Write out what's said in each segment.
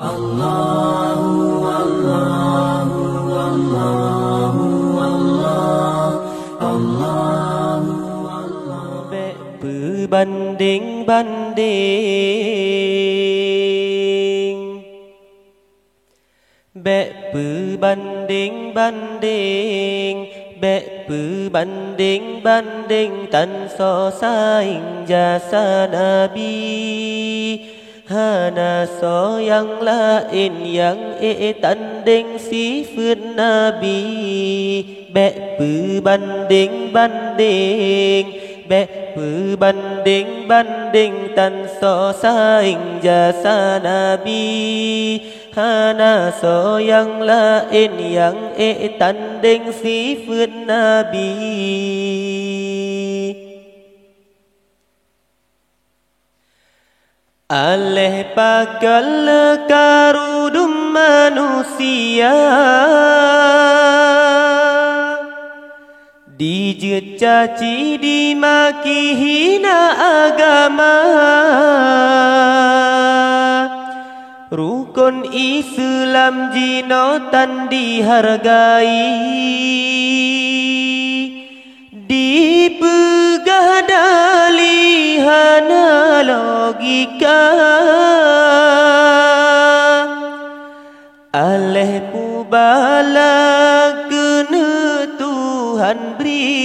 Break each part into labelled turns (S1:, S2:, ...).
S1: Allahu Allahu Allahu Allahu Allah. Bè berbanding banding, bè berbanding banding, bè berbanding banding tan so saing jasa Nabi. Hana so yang lain yang tanding sifat Nabi. Bè berbanding banding, bè berbanding banding tan so saing jasa Nabi. Hana so yang lain yang tanding sifat Nabi. Aleh pakal karudum manusia, dicaci dimaki hina agama. Rukun Islam jinotan dihargai, dipegah dalih hana logika. Aleh pubala kena Tuhan beri,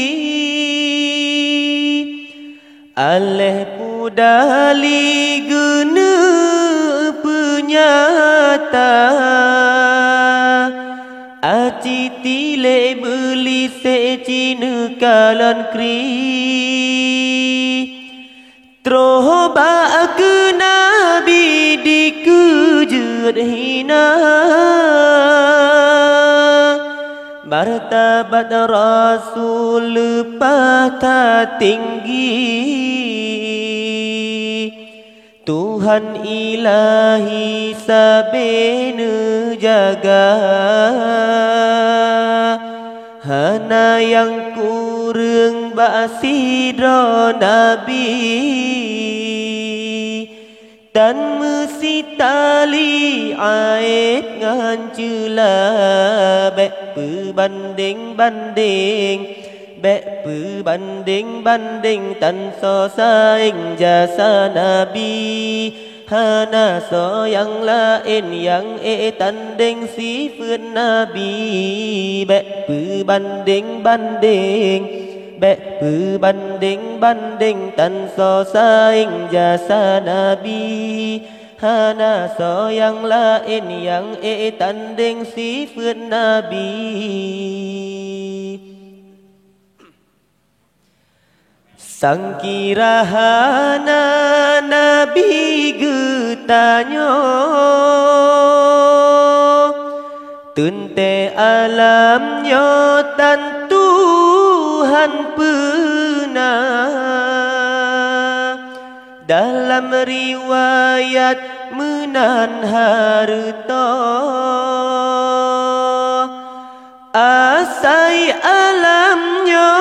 S1: aleh pudali gena penyata. Aci tile beli secina kalan kri, troba ke Nabi dikejut hina. Martabat Rasul patah tinggi, Tuhan ilahi sabene jaga. Hana yang kurang basidro Nabi, dan mesti tali aib ngancula. Bè berbanding banding, bè berbanding banding tan so saing jasa Nabi. Hana so yang lain yang tanding sifat Nabi. Bè berbanding banding, bè berbanding banding tan so saing jasa Nabi. Hana so yang lain yang tanding sifat Nabi. Sangkira hana Nabi getanyo, tunte alamnyo tan Tuhan pernah. Dalam riwayat menan harta, asai alamnya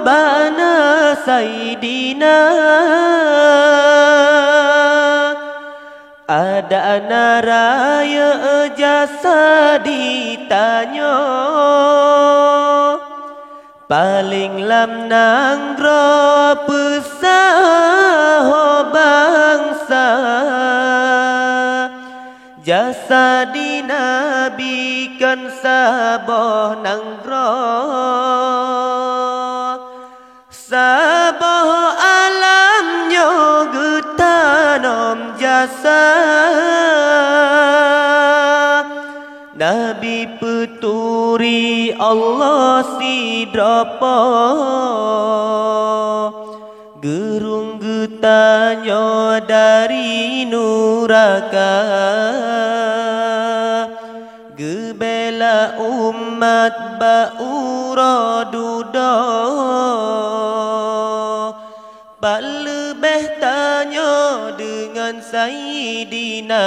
S1: bana Sayyidina. Ada naraya jasa ditanya, paling lam nanggro pesaho bangsa. Jasa di Nabi kan saboh nanggro, saboh alamnya getanom jasa. Nabi peturi Allah sidrapa, gerung getanyo dari nuraka. Gebela umat ba'ura duda, pak lebih tanya dengan Sayyidina.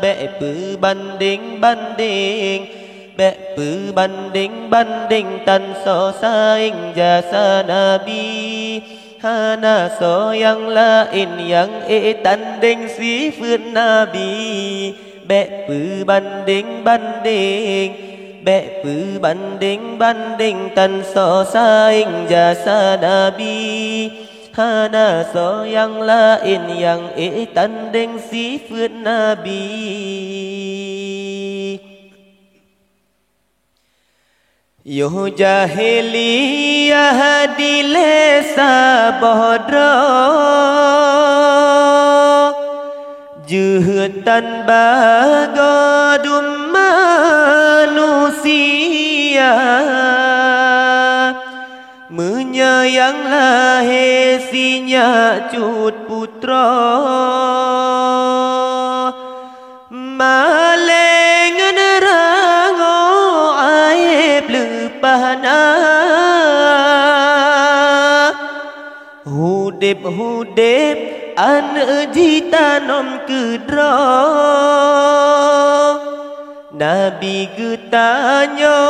S1: Bè berbanding banding, bè berbanding banding tan so saing jasa Nabi. Hana so yang lain yang tanding sifat Nabi. bẹ pư ban đinh bẹ pư ban đinh tan so saing jasa nabi hana so yang lain yang tanding sifat nabi yo jahiliyah dilesa bohdro juhutan bagodum manusia menyayanglah hesinya cut putra malengan rango aib lepahna hudip an jitanom kedra Nabi getanya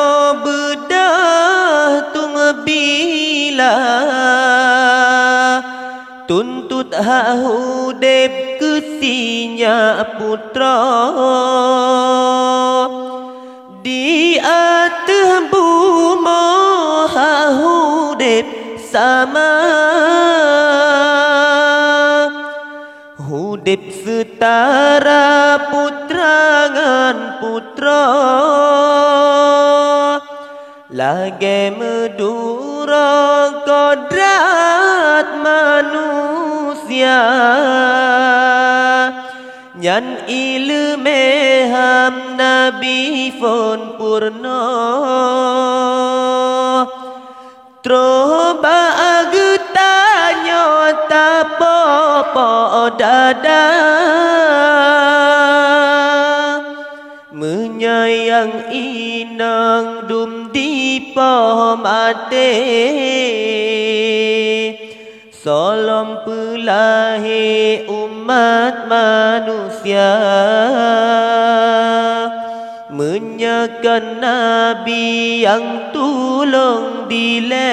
S1: bedah tung bila tuntut hudip kesinya putra di atas bumi hudip sama hudip setara putra ngan putra lagi medura kodrat manusia nyan ilme ham nabi pun purna troba agetanya tapopo dada menyayang inang dum di mate solom pelahi umat manusia menyakan nabi yang tulung dile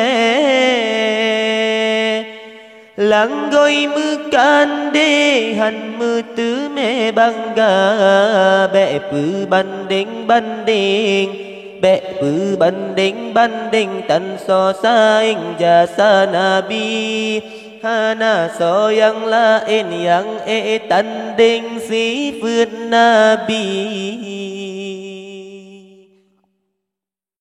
S1: langgoi mekande han metu me bangga bẹ pư banding bẹ pư banding tan so saing jasa nabi hana so yang lain yang tanding sifat nabi